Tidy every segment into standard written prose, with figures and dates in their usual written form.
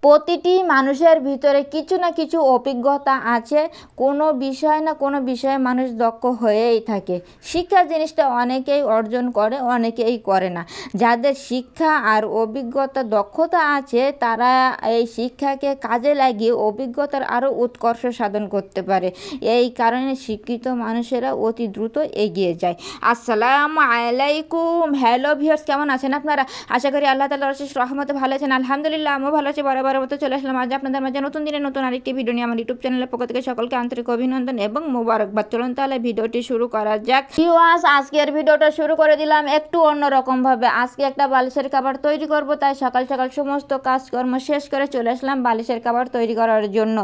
প্রতিটি মানুষের ভিতরে কিছু না কিছু অভিজ্ঞতা আছে। কোনো বিষয় না কোনো বিষয়ে মানুষ দক্ষ হয়েই থাকে। শিক্ষা জিনিসটা অনেকেই অর্জন করে, অনেকেই করে না। যাদের শিক্ষা আর অভিজ্ঞতা দক্ষতা আছে তারা এই শিক্ষাকে কাজে লাগিয়ে অভিজ্ঞতার আরও উৎকর্ষ সাধন করতে পারে। এই কারণে শিক্ষিত মানুষেরা অতি দ্রুত এগিয়ে যায়। আসসালামু আলাইকুম। হ্যালো ভিউয়ার্স, কেমন আছেন আপনারা? আশা করি আল্লাহ তাআলার অশেষ রহমতে ভালো আছেন। আলহামদুলিল্লাহ, আমিও ভালো আছি। বরাবর মতো চলে আসলাম আজ আপনাদের মাঝে নতুন দিনে নতুন আরেকটি ভিডিও নিয়ে। আমার ইউটিউব চ্যানেলের পক্ষ থেকে সকলকে আন্তরিক অভিনন্দন এবং মোবারকবাদ। চলুন তাহলে ভিডিওটি শুরু করা যাক। ভিউয়ার্স, আজকের ভিডিওটা শুরু করে দিলাম একটু অন্যরকম ভাবে। আজকে একটা বালিশের কভার তৈরি করব, তাই সকাল সকাল সমস্ত কাজকর্ম শেষ করে চলে আসলাম বালিশের কভার তৈরি করার জন্য।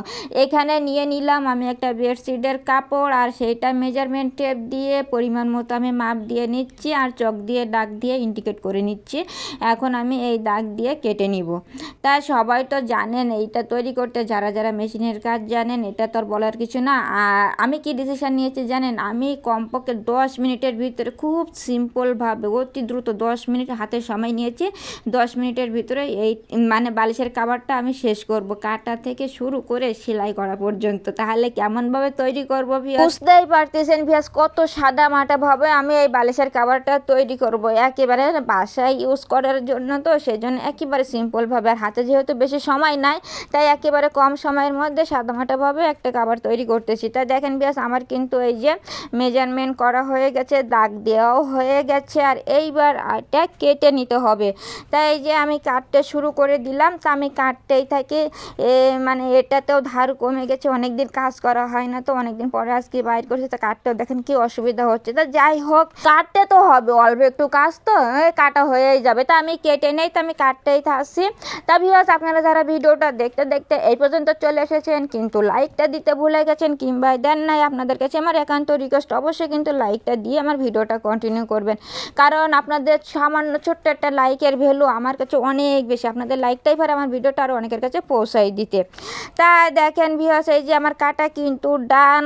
এখানে নিয়ে নিলাম আমি একটা বেডশিটের কাপড়, আর সেইটা মেজারমেন্ট টেপ দিয়ে পরিমাণ মতো আমি মাপ দিয়ে নিচ্ছি, আর চক দিয়ে দাগ দিয়ে ইন্ডিকেট করে নিচ্ছি। এখন আমি এই দাগ দিয়ে কেটে নিব। তা সবাই তো জানেন এইটা তৈরি করতে, যারা যারা মেশিনের কাজ জানেন, এটা তো আর বলার কিছু না। আর আমি কি ডিসিশন নিয়েছি জানেন? আমি কমপক্ষে 10 মিনিটের ভিতরে খুব সিম্পলভাবে অতি দ্রুত 10 মিনিট হাতে সময় নিয়েছি। 10 মিনিটের ভিতরে এই বালিশের কভারটা আমি শেষ করব, কাটা থেকে শুরু করে সেলাই করা পর্যন্ত। তাহলে কেমনভাবে তৈরি করব ভিউয়ার্স বুঝতেই পারতেছেন। ভিউয়ার্স, কত সাদা মাটাভাবে আমি এই বালিশের কভারটা তৈরি করব, একেবারে বাসায় ইউজ করার জন্য। তো সেজন্য একেবারে সিম্পলভাবে, আর হাতে যেহেতু বেশি সময় নাই তাই একেবারে কম সময়ের মধ্যে সাদামাটাভাবে একটা কভার তৈরি করতেছি। তাই দেখেন ভিউয়ার্স, আমার কিন্তু এই যে মেজারমেন্ট করা হয়ে গেছে, দাগ দেওয়াও হয়ে গেছে, আর এইবার এটা কেটে নিতে হবে। তাই এই যে আমি কাটতে শুরু করে দিলাম। তা আমি কাটতেই থাকি। এটাতেও ধার কমে গেছে, অনেক দিন কাজ করা হয় না, তো অনেক দিন পরে আজকে বাইর করছে। তা কাটতেও দেখেন কি অসুবিধা হচ্ছে। তা যাই হোক, কাটতে তো হবে, অল্প একটু কাজ তো কাটা হয়েই যাবে। তা আমি কেটে নেই, তো আমি কাটতেই থাকছি। তা ভিউয়ার্স, আপনারা যারা ভিডিওটা দেখতে দেখতে এই পর্যন্ত চলে এসেছেন কিন্তু লাইকটা দিতে ভুলে গেছেন কিংবা দেন নাই, আপনাদের কাছে আমার একান্ত রিকোয়েস্ট, অবশ্যই কিন্তু লাইকটা দিয়ে আমার ভিডিওটা কন্টিনিউ করবেন। কারণ আপনাদের সামান্য ছোট্ট একটা লাইকের ভ্যালু আমার কাছে অনেক বেশি। আপনাদের লাইকটাই পারে আমার ভিডিওটা আরও অনেকের কাছে পৌঁছাই দিতে। তা দেখেন ভিউয়ার্স, এই যে আমার কাটা কিন্তু ডান।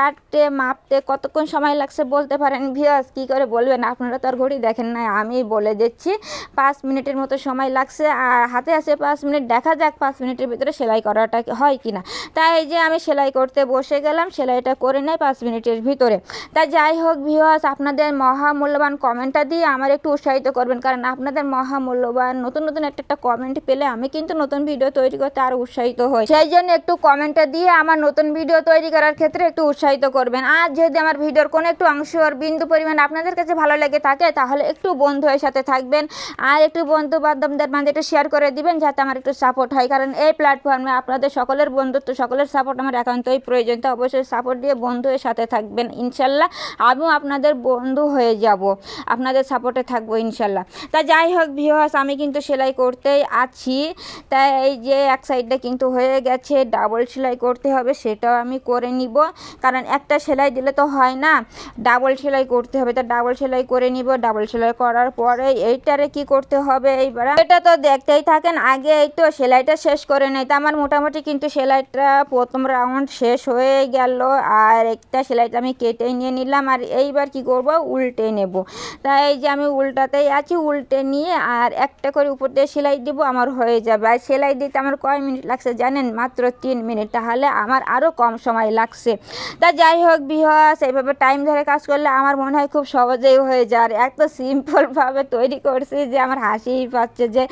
কাটতে মাপতে কতক্ষণ সময় লাগছে বলতে পারেন ভিউয়ার্স? কী করে বলবেন, আপনারা তো আর ঘড়ি দেখেন না, আমি বলে দিচ্ছি। 5 মিনিটের মতো সময় লাগছে, আর হাতে আছে 5 মিনিট। দেখা যাক 5 মিনিটের ভিতরে সেলাই করাটা হয় কিনা। তাই এই যে আমি সেলাই করতে বসে গেলাম, সেলাইটা করে নেই 5 মিনিটের ভিতরে। তা যাই হোক ভিউয়ার্স, আপনাদের মহামূল্যবান কমেন্টটা দিয়ে আমার একটু উৎসাহিত করবেন, কারণ আপনাদের মহামূল্যবান নতুন নতুন একটা কমেন্ট পেলে আমি কিন্তু নতুন ভিডিও তৈরি করতে আরও উৎসাহিত হই। সেই জন্য একটু কমেন্টটা দিয়ে আমার নতুন ভিডিও তৈরি করার ক্ষেত্রে একটু উৎসাহিত করবেন। আর যদি আমার ভিডিওর কোনো একটু অংশ আর বিন্দু পরিমাণ আপনাদের কাছে ভালো লেগে থাকে, তাহলে একটু বন্ধুদের সাথে থাকবেন, আর একটু বন্ধু বান্ধবদের মাঝে একটু শেয়ার করে দিবেন, যাতে আমার একটু সাপোর্ট হয়। কারণ এই প্ল্যাটফর্মে আপনাদের সকলের বন্ধুত্ব, সকলের সাপোর্ট আমার একান্তই প্রয়োজন। তো অবশ্যই সাপোর্ট দিয়ে বন্ধুদের সাথে থাকবেন, ইনশাল্লাহ আমিও আপনাদের বন্ধু হয়ে যাব, আপনাদের সাপোর্টে থাকবো ইনশাল্লাহ। তা যাই হোক ভিউয়ার্স, আমি কিন্তু সেলাই করতেই আছি। তাই এই যে এক সাইডটা কিন্তু হয়ে গেছে, ডাবল সেলাই করতে হবে, সেটাও আমি করে নিব। কারণ একটা সেলাই দিলে তো হয় না, ডাবল সেলাই করতে হবে। তা ডাবল সেলাই করে নিব। ডাবল সেলাই করার পরে এইটারে কি করতে হবে এইবার এটা তো দেখতেই থাকেন। আগে এই তো সেলাইটা শেষ করে নেই। তা আমার মোটামুটি কিন্তু সেলাইটা প্রথম রাউন্ড শেষ হয়ে গেল, আর একটা সেলাইটা আমি কেটে নিয়ে নিলাম। আর এইবার কি করব, উল্টে নেব। তাই এই যে আমি উল্টাতেই আছি, উল্টে নিয়ে আর একটা করে উপর দিয়ে সেলাই দিব, আমার হয়ে যাবে। আর সেলাই দিতে আমার কয় মিনিট লাগছে জানেন? মাত্র 3 মিনিট। তাহলে আমার আরও কম সময় লাগছে। তা যাই হোক ভিউয়ার্স, এইভাবে টাইম ধরে কাজ করলে আমার মনে হয় খুব সহজেই হয়ে যায়। আর এত সিম্পলভাবে তৈরি করছি যে আমার হাসিই পাচ্ছে, যে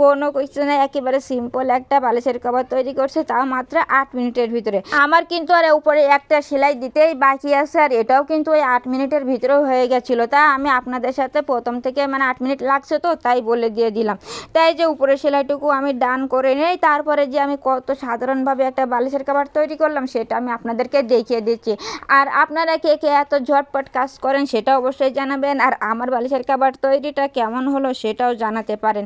কোনো কিছু নেই, একেবারে সিম্পল একটা বালিশের কভার তৈরি করছে, তাও মাত্র 8 মিনিটের ভিতরে। আমার কিন্তু আর উপরে একটা সেলাই দিতেই বাকি আছে, আর এটাও কিন্তু ওই 8 মিনিটের ভিতরেও হয়ে গেছিল। তা আমি আপনাদের সাথে প্রথম থেকে 8 মিনিট লাগছে তো তাই বলে দিয়ে দিলাম। তাই যে উপরে সেলাইটুকু আমি ডান করে নেই, তারপরে যে আমি কত সাধারণভাবে একটা বালিশের কভার তৈরি করলাম সেটা আমি আপনাদেরকে দেখিয়ে দিচ্ছি। আর আপনারা কে কে এত ঝটপট কাজ করেন সেটা অবশ্যই জানাবেন, আর আমার বালিশের কভার তৈরিটা কেমন হলো সেটাও জানাতে পারেন।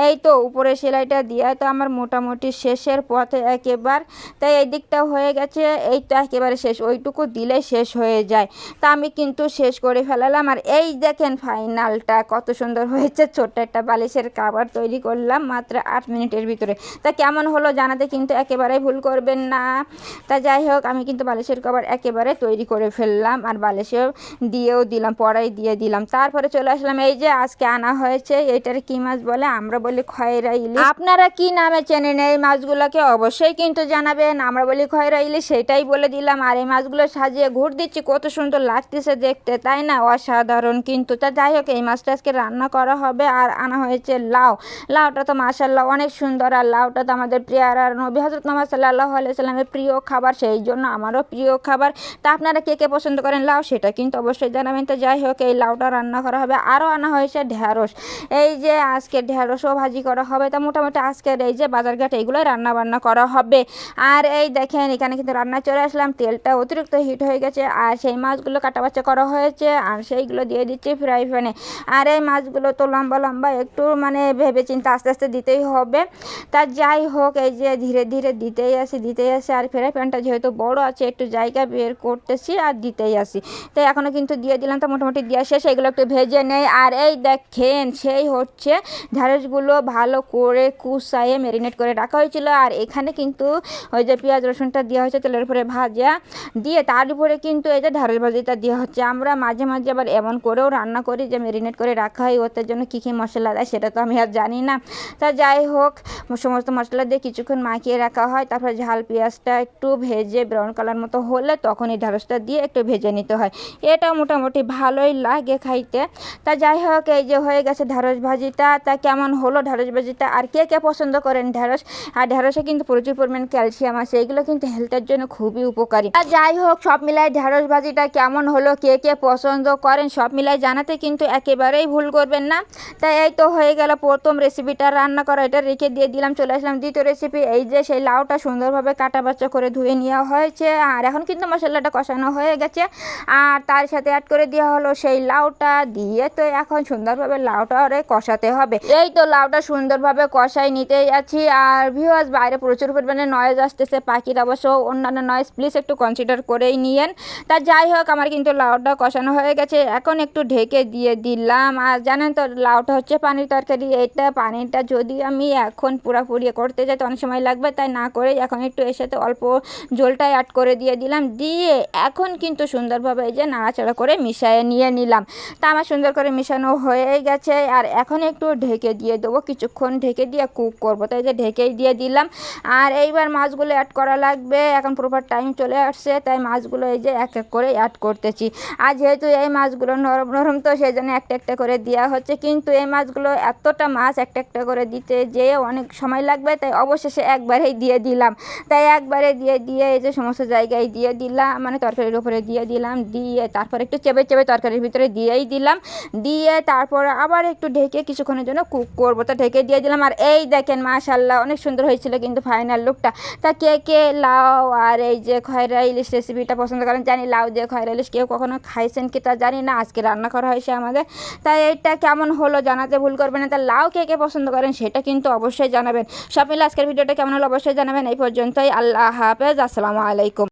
এই তো উপরে সেলাইটা দিয়ে তো আমার মোটামুটি শেষের পথে একেবারে। তাই এই দিকটাও হয়ে গেছে, এই তো একেবারে শেষ, ওইটুকু দিলে শেষ হয়ে যায়। তা আমি কিন্তু শেষ করে ফেলালাম। আর এই দেখেন ফাইনালটা কত সুন্দর হয়েছে। ছোট্ট একটা বালিশের কভার তৈরি করলাম মাত্র 8 মিনিটের ভিতরে। তা কেমন হলো জানাতে কিন্তু একেবারেই ভুল করবেন না। তা যাই হোক, আমি কিন্তু বালিশের কভার একেবারে তৈরি করে ফেললাম, আর বালিশেও দিয়েও দিলাম, পরাই দিয়ে দিলাম। তারপরে চলে আসলাম এই যে আজকে আনা হয়েছে, এটার কি মাছ বলে? আমরা বলি খয়রা ইলিশ। আপনারা কি নামে চেনেন এই মাছগুলোকে অবশ্যই কিন্তু জানাবেন। আমরা বলি খয়রা ইলিশ, সেটাই বলে দিলাম। আর এই মাছগুলো সাজিয়ে ঘুর দিচ্ছি, কত সুন্দর লাগতেছে দেখতে, তাই না? অসাধারণ কিন্তু। তা যাই হোক, এই মাছটা আজকে রান্না করা হবে। আর আনা হয়েছে লাউ। লাউটা তো মাশাআল্লাহ অনেক সুন্দর, আর লাউটা তো আমাদের প্রিয় আর নবী হযরত মুহাম্মদ সাল্লাল্লাহু আলাইহি সাল্লামের প্রিয় খাবার, সেই জন্য আমারও প্রিয় খাবার। তা আপনারা কে কে পছন্দ করেন লাউ, সেটা কিন্তু অবশ্যই জানাবেন। তো যাই হোক, এই লাউটা রান্না করা হবে। আরও আনা হয়েছে ঢেঁড়স। এই যে আজকে ঢেঁড়সও ভাজি করা হবে। তা মোটামুটি আজকের এই যে বাজারঘাট এইগুলোই রান্না বান্না করা হবে। আর এই দেখেন, এখানে কিন্তু রান্না চলে আসলাম। তেলটা অতিরিক্ত হিট হয়ে গেছে, আর সেই মাছগুলো কাটা বাচ্চা করা হয়েছে, আর সেইগুলো দিয়ে দিচ্ছি ফ্রাই প্যানে। আর এই মাছগুলো তো লম্বা লম্বা, একটু মানে ভেবে চিন্তে আস্তে আস্তে দিতেই হবে। তা যাই হোক, এই যে ধীরে ধীরে দিতেই আসি। আর ফ্রাই প্যানটা যেহেতু বড় আছে, একটু জায়গা বের করতেছি আর দিতেই আসি। তাই এখনও কিন্তু দিয়ে দিলাম। তো মোটামুটি দেওয়া শেষ, এগুলো একটু ভেজে নেই। আর এই দেখেন, সেই হচ্ছে ঢেঁড়সগুলো ভালো করে কুচায়ে ম্যারিনেট করে রাখা হয়েছিল। আর এখানে কিন্তু ওই যে পেঁয়াজ রসুনটা দেওয়া হয়েছে তেলের উপরে ভাজা দিয়ে, তার উপরে কিন্তু এই যে ঢেঁড়স ভাজিটা দেওয়া হচ্ছে। আমরা মাঝে মাঝে আবার এমন করেও রান্না করি যে ম্যারিনেট করে রাখা হয়, ওটার জন্য কী কী মশলা দেয় সেটা তো আমি আর জানি না। তা যাই হোক, সমস্ত মশলা দিয়ে কিছুক্ষণ মাখিয়ে রাখা হয়। তারপরে ঝাল পেঁয়াজটা একটু ভেজে ব্রাউন কালার মতো হলে তখন এই ঢেঁড়সটা দিয়ে একটু ভেজে নিতে হয়। এটাও মোটামুটি ভালোই লাগে খাইতে। তা যাই হোক, এই যে হয়ে গেছে ঢেঁড়স ভাজিটা। তা কেমন হলো ঢেঁড়স ভাজিটা, আর কে কে পছন্দ করেন ঢেঁড়স? আর ঢেঁড়সে কিন্তু প্রচুর পরিমাণ ক্যালসিয়াম আছে, এগুলো কিন্তু হেলথের জন্য খুবই উপকারী। আর যাই হোক, সব মিলাই ঢেঁড়স ভাজিটা কেমন হলো, কে কে পছন্দ করেন, সব মিলাই জানাতে কিন্তু একেবারেই ভুল করবেন না। তাই এই তো হয়ে গেল প্রথম রেসিপিটা রান্না করা, এটা রেখে দিয়ে দিলাম। চলে আসলাম দ্বিতীয় রেসিপি। এই যে সেই লাউটা সুন্দরভাবে কাটা বাচ্চা করে ধুয়ে নেওয়া হয়েছে, আর এখন কিন্তু মশলাটা কষানো হয়ে গেছে। আর তার সাথে অ্যাড করে দেওয়া হলো সেই লাউটা দিয়ে। তো এখন সুন্দরভাবে লাউটা কষাতে হবে। এই তো লাউটা সুন্দরভাবে কষাই নিতেই আছি। আর ভিউয়ার্স, বাইরে প্রচুর পরিমাণে নয়েজ আসতেছে, পাখির অবশ্য অন্যান্য নয়েজ প্লিজ একটু কনসিডার করেই নিয়েন। তা যাই হোক, আমার কিন্তু লাউটা কষানো হয়ে গেছে, এখন একটু ঢেকে দিয়ে দিলাম। আর জানেন তো, লাউটা হচ্ছে পানির তরকারি। এটা পানিটা যদি আমি এখন পুরোপুরি করতে যাই তো অনেক সময় লাগবে, তাই না করে এখন একটু এর সাথে অল্প ঝোলটাই অ্যাড করে দিয়ে দিলাম। দিয়ে এখন কিন্তু সুন্দরভাবে এই যে নাড়াচাড়া করে মিশিয়ে নিয়ে নিলাম। তা আমার সুন্দর করে মিশানো হয়ে গেছে। আর এখন একটু ঢেকে দিয়ে দেবো, কিছুক্ষণ ঢেকে দিয়ে কুক করবো। তাই যে ঢেকেই দিয়ে দিলাম। আর এইবার মাছগুলো অ্যাড করা লাগবে, এখন প্রপার টাইম চলে আসছে, তাই মাছগুলো এই যে এক এক করে অ্যাড করতেছি। আর যেহেতু এই মাছগুলো নরম নরম, তো সেই জন্য একটা একটা করে দেওয়া হচ্ছে। কিন্তু এই মাছগুলো এতটা মাছ একটা একটা করে দিতে যেয়ে অনেক সময় লাগবে, তাই অবশেষে একবারেই দিয়ে দিলাম। তাই একবারে দিয়ে এই যে সমস্ত জায়গায় দিয়ে দিলাম, মানে তরকারির উপরে দিয়ে দিলাম। দিয়ে তারপর একটু চেপে চেপে তরকারির ভিতরে দিয়েই দিলাম। দিয়ে তারপর আবার একটু ঢেকে কিছুক্ষণের জন্য কুক করবো। তো ঢেকে দিয়ে দিলাম। আর এই দেখেন, মাশাআল্লাহ অনেক সুন্দর হয়েছিল কিন্তু ফাইনাল লুকটা। তা কে কে লাউ আর এই যে খয়রা ইলিশ রেসিপিটা পছন্দ করেন? জানি লাউ দিয়ে খয়রা ইলিশ কেউ কখনো খাইছেন কি তা জানি না, আজকে রান্না করা হয়েছে আমাদের। তাই এইটা কেমন হলো জানাতে ভুল করবেন না। তা লাউ কে কে পছন্দ করেন সেটা কিন্তু অবশ্যই জানাবেন। সব মিলে আজকের ভিডিওটা কেমন হলো অবশ্যই জানাবেন। এই পর্যন্তই, আল্লাহ হাফেজ, আসসালামু আলাইকুম।